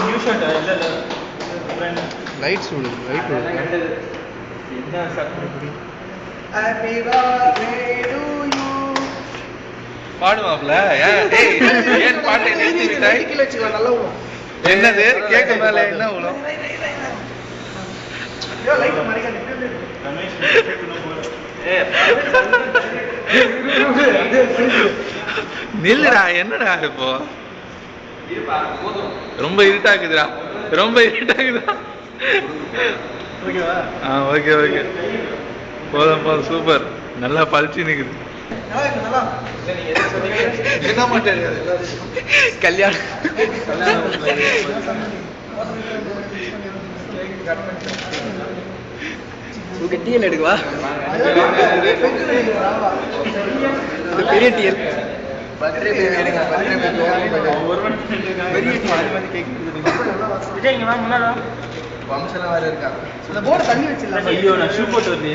New shot இல்ல lights விடு light விடு என்ன சாப்பிடு ஹேப்பி பர்த்டே டு யூ. பாடுவாப்ல ஏன் பாட்டை நிறுத்தி விட்டாய்? கீழ வச்சுக்கோ நல்லா விடும். என்னது கேட்க மேல என்ன விடும்? லைட் மறைக்காத. ரமேஷ் நில்லுடா என்னடா இப்போ ரொம்ப இருட்டாக்குதுடா ரொம்ப இருட்டாக்குதுடா. ஓகேவா? ஓகே ஓகே போதும் போதும் சூப்பர் நல்லா பழிச்சு நிக்குது. என்ன மாட்டேன் கல்யாணம் டிஎல் எடுக்குவா பெரிய டிஎல் ஐயோ நான் ஷூ போட்டு வந்து